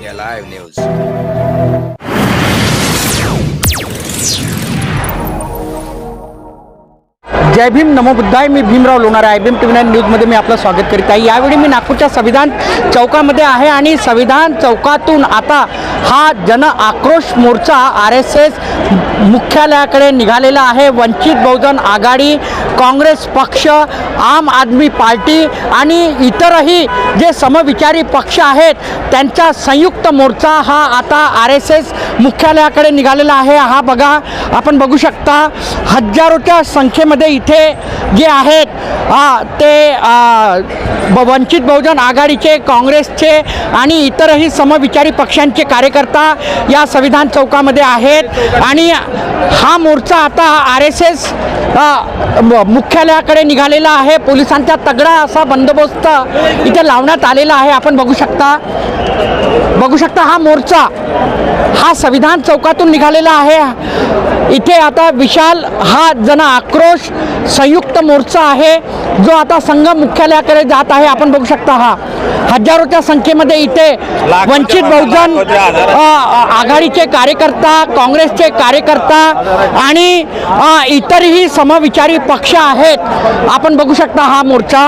India live news. जय भीम नमो बुद्धाय। मी भीमराव लोणार आहे। IBM TV9 न्यूजमध्ये मी आपलं स्वागत करीत आहे। यावेळी मी नागपूरच्या संविधान चौकामध्ये आहे आणि संविधान चौकातून आता हा जन आक्रोश मोर्चा RSS मुख्यालयाकडे निघालेला आहे। वंचित बहुजन आघाडी, काँग्रेस पक्ष, आम आदमी पार्टी आणि इतरही जे समविचारी पक्ष आहेत त्यांचा संयुक्त मोर्चा हा आता RSS मुख्यालयाकडे निघालेला आहे। हा बघा, आपण बघू शकता हजारोच्या संख्येमध्ये इथे जे आहेत ते वंचित बहुजन आघाडीचे, काँग्रेसचे आणि इतरही समविचारी पक्षांचे कार्यकर्ता या संविधान चौकामध्ये आहेत आणि हा मोर्चा आता RSS मुख्यालयाकडे निघालेला आहे। पोलिसांचा तगडा असा बंदोबस्त इथे लावण्यात आलेला आहे। आपण बघू शकता हा मोर्चा हा संविधान चौकातून निघालेला आहे। इथे आता विशाल हा जन आक्रोश संयुक्त मोर्चा आहे जो आता संघ मुख्यालयाकडे जात आहे। आपण बघू शकता हा हजारोच्या संख्येमध्ये इथे वंचित बहुजन आघाडीचे कार्यकर्ता, काँग्रेसचे कार्यकर्ता आणि इतरही समविचारी पक्ष आहेत। आपण बघू शकता हा मोर्चा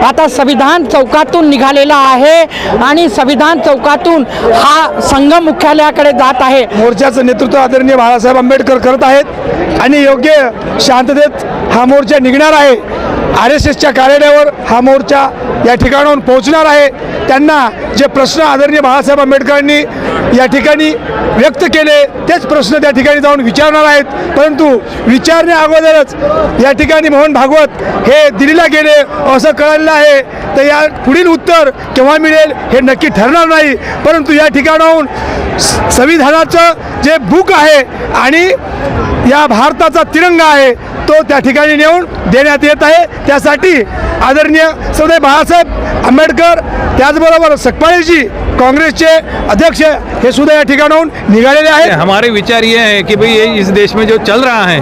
आता संविधान चौकातून निघालेला आहे आणि संविधान चौकातून हा संघ मुख्यालयाकडे जात आहे। मोर्चाचं नेतृत्व आदरणीय बाळासाहेब आंबेडकर करत आहेत आणि योग्य शांततेत हा मोर्चा निघणार आहे। RSSच्या कार्यालयावर हा मोर्चा या ठिकाणाहून पोहोचणार आहे। त्यांना जे प्रश्न आदरणीय बाळासाहेब आंबेडकरांनी या ठिकाणी व्यक्त केले तेच प्रश्न त्या ठिकाणी जाऊन विचारणार आहेत। परंतु विचारण्या अगोदरच या ठिकाणी मोहन भागवत हे दिल्लीला गेले असं कळलेलं आहे। तर या पुढील उत्तर केव्हा मिळेल हे नक्की ठरणार नाही। परंतु या ठिकाणाहून संविधानाचं जे बुक आहे आणि या भारताचा तिरंगा आहे तो त्या ठिकाणी नेऊन देण्यात येत आहे। त्यासाठी आदरणीय सरदार बाळासाहेब आंबेडकर, त्याचबरोबर सकपाळीजी कांग्रेस के अध्यक्ष हे सुद्धा या ठिकाणाहून निघालेले आहेत। हमारे विचार ये है कि भाई ये इस देश में जो चल रहा है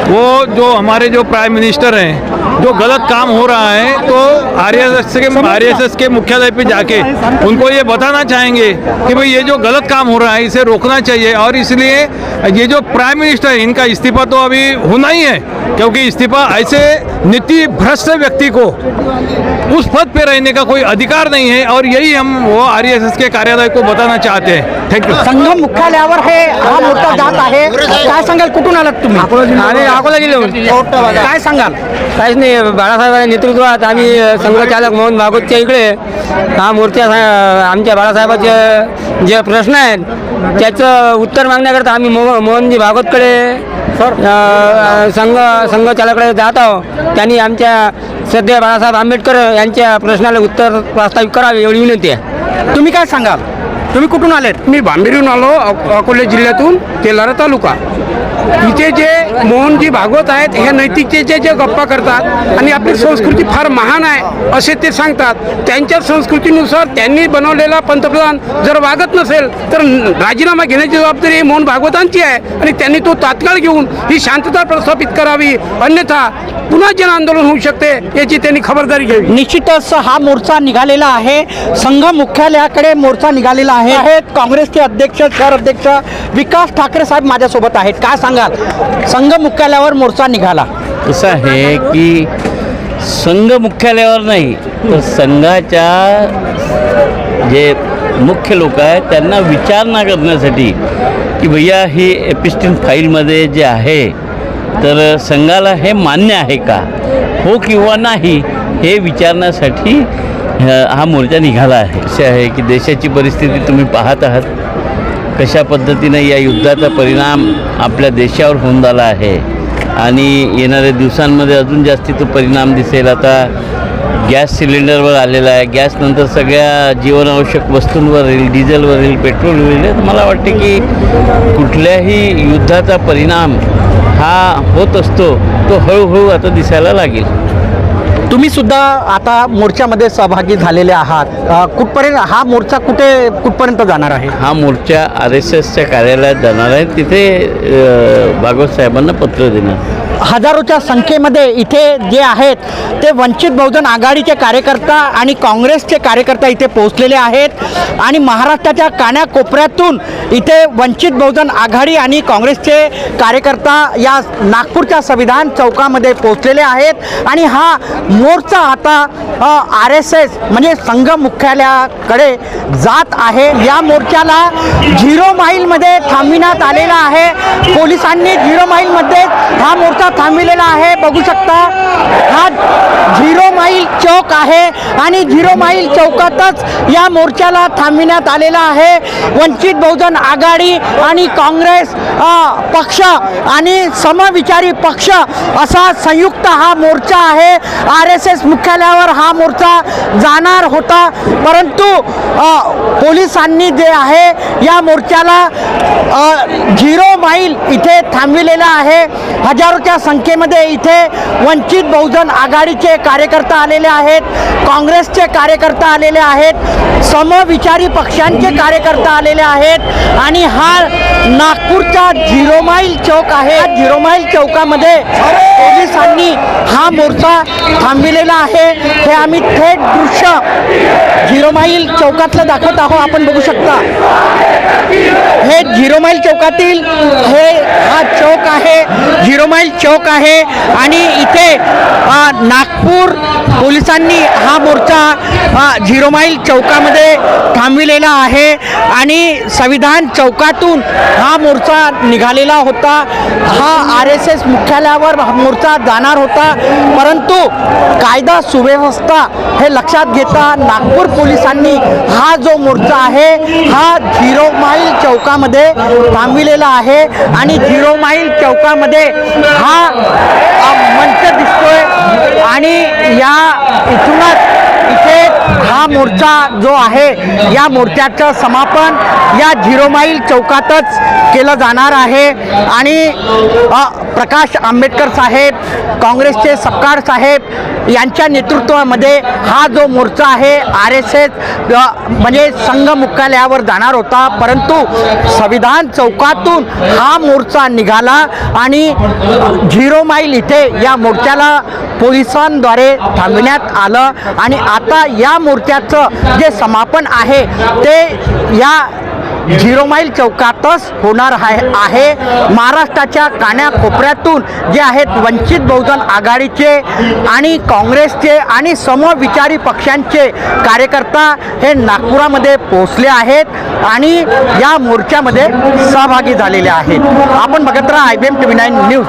वो जो हमारे जो प्राइम मिनिस्टर हैं जो गलत काम हो रहा है तो RSS के मुख्यालय पे जाके उनको ये बताना चाहेंगे कि भाई ये जो गलत काम हो रहा है इसे रोकना चाहिए। और इसलिए ये जो प्राइम मिनिस्टर है इनका इस्तीफा तो अभी होना ही है, क्योंकि इस्तीफा ऐसे नीति भ्रष्ट व्यक्ति को उस पद पे रहने का कोई अधिकार नहीं है और यही हम वो RSS के कार्यालय को बताना चाहते हैं। Thank you. संघ मुख्यालयावर हा मोर्चा जात आहे। काय सांगाल, कुठून आलात तुम्ही? अकोला जिल्ह्याहून। काय सांगाल? काहीच नाही, बाळासाहेबांच्या नेतृत्वात आम्ही संघचालक मोहन भागवतच्या इकडे हा मोर्चा आमच्या बाळासाहेबाचे जे प्रश्न आहेत त्याचं उत्तर मागण्याकरता आम्ही मोहनजी भागवतकडे संघचालकाकडे जात आहोत। त्यांनी आमच्या सध्या बाळासाहेब आंबेडकर यांच्या प्रश्नाला उत्तर प्रस्तावित करावे एवढी विनंती आहे। तुम्ही काय सांगाल? तुम्ही कुठून आलेत? मी बांबेरून आलो, अकोले जिल्ह्यातून, तेलारा तालुका। इथे जे मोहनजी भागवत आहेत हे नैतिकतेचे जे गप्पा करतात आणि आपली संस्कृती फार महान आहे असे ते सांगतात। त्यांच्या संस्कृतीनुसार त्यांनी बनवलेला पंतप्रधान जर वागत नसेल तर राजीनामा घेण्याची जबाबदारी मोहन भागवतांची आहे आणि त्यांनी तो तात्काळ घेऊन ही शांतता प्रस्थापित करावी, अन्यथा पुन्हा जन आंदोलन होऊ शकते याची त्यांनी खबरदारी घ्यावी। निश्चितच हा मोर्चा निघालेला आहे, संघ मुख्यालयाकडे मोर्चा निघालेला आहे। काँग्रेसचे अध्यक्ष, शहर अध्यक्ष विकास ठाकरे साहेब माझ्यासोबत आहेत। काय सांगाल, संघ मुख्यालयावर मोर्चा निघाला? असं आहे की संघ मुख्यालयावर नाही तर संघाच्या जे मुख्य लोक आहेत त्यांना विचारणा करण्यासाठी की भैया ही एपिस्टिन फाईलमध्ये जे आहे तर संघाला हे मान्य आहे का, हो किंवा नाही हे विचारण्यासाठी हा मोर्चा निघाला आहे। असे आहे की देशाची परिस्थिती तुम्ही पाहत आहात, कशा पद्धतीने या युद्धाचा परिणाम आपल्या देशावर होऊन झाला आहे आणि येणाऱ्या दिवसांमध्ये अजून जास्ती तो परिणाम दिसेल। आता गॅस सिलेंडरवर आलेला आहे, गॅसनंतर सगळ्या जीवनावश्यक वस्तूंवर येईल, डिझेलवर येईल, पेट्रोलवर येईल। मला वाटते की कुठल्याही युद्धाचा परिणाम हा होत असतो तो हळूहळू आता दिसायला लागेल। तुम्ही सुद्धा आता मोर्चामध्ये सहभागी झालेले आहात, कुठपर्यंत हा मोर्चा कुठपर्यंत जाणार आहे? हा मोर्चा RSSच्या कार्यालयात जाणार आहे, तिथे भागवत साहेबांना पत्र देणार। हजारोच्या संख्येमध्ये इथे जे आहेत ते वंचित बहुजन आघाडीचे कार्यकर्ता आणि काँग्रेसचे कार्यकर्ता इथे पोहोचलेले आहेत आणि महाराष्ट्राच्या कानाकोपऱ्यातून इथे वंचित बहुजन आघाडी आणि काँग्रेसचे कार्यकर्ता या नागपूरच्या संविधान चौकामध्ये पोहोचलेले आहेत आणि हा मोर्चा आता RSS म्हणजे संघ मुख्यालयाकडे जात आहे. या मोर्चाला 0 माईलमध्ये थांबविण्यात आलेला आहे. पोलिसांनी 0 माईलमध्ये हा मोर्चा थांबविलेला आहे. बघू शकता हा 0 माईल चौक आहे आणि 0 माईल चौकातच या मोर्चाला थांबविण्यात आलेला आहे. वंचित बहुजन आघाडी आणि काँग्रेस पक्ष आणि समविचारी पक्ष असा संयुक्त हा मोर्चा आहे. RSS मुख्यालयावर हा मोर्चा जाणार होता, परंतु पोलिसांनी जे आहे या मोर्चाला 0 माईल इथे थांबविलेला आहे. हजारोच्या संख्येमध्ये इथे वंचित बहुजन आघाडीचे कार्यकर्ता आलेले आहेत, काँग्रेसचे कार्यकर्ता आलेले आहेत, समविचारी पक्षांचे कार्यकर्ता आलेले आहेत आणि हा नागपूरचा 0 माईल चौक आहे. 0 माईल चौकामध्ये पोलिसांनी हा मोर्चा थांबविलेला आहे. हे आम्ही थेट दृश्य 0 माईल चौकातलं दाखवत आहोत. आपण बघू शकता हे 0 माईल चौकातील हा चौक आहे. 0 माईल चौक आहे आणि इथे नागपूर पोलिसांनी हा मोर्चा 0 माईल चौकामध्ये थांबविलेला आहे आणि संविधान चौकातून हा मोर्चा निघालेला होता. हा RSS मुख्यालयावर हा मोर्चा जाणार होता, परंतु कायदा सुव्यवस्था हे लक्षात घेता नागपूर पोलिसांनी हा जो मोर्चा आहे हा 0 माईल चौकामध्ये थांबविलेला आहे आणि 0 माईल चौकामध्ये हा मंच दिसतोय आणि या इथूनच इथे हा मोर्चा जो आहे या मोर्चाचं समापन या 0 माईल चौकातच केलं जाणार आहे आणि प्रकाश आंबेडकर साहेब, काँग्रेसचे सपकाळ साहेब यांच्या नेतृत्वामध्ये हा जो मोर्चा आहे RSS म्हणजे संघ मुख्यालयावर जाणार होता, परंतु संविधान चौकातून हा मोर्चा निघाला आणि 0 माईल इथे या मोर्चाला पोलिसांद्वारे थांबविण्यात आलं आणि आता या मोर्चाचं जे समापन आहे ते या 0 माईल चौकातच होणार आहे. महाराष्ट्राच्या कानाकोपऱ्यातून जे आहेत वंचित बहुजन आघाडीचे आणि काँग्रेसचे आणि समविचारी पक्षांचे कार्यकर्ता हे नागपुरामध्ये पोहोचले आहेत आणि या मोर्चामध्ये सहभागी झालेले आहेत. आपण बघत राहा IBM TV9 न्यूज.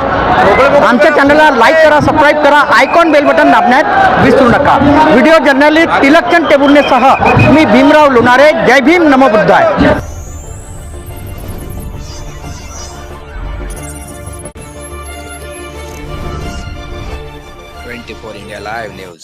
आमच्या चॅनलला लाईक करा, सबस्क्राईब करा, आयकॉन बेल बटन दाबण्यात विसरू नका. व्हिडिओ जर्नलिस्ट तिलकचंद टेबुर्नेसह मी भीमराव लोणारे. जय भीम, नमो बुद्धाय. 24 India Live News.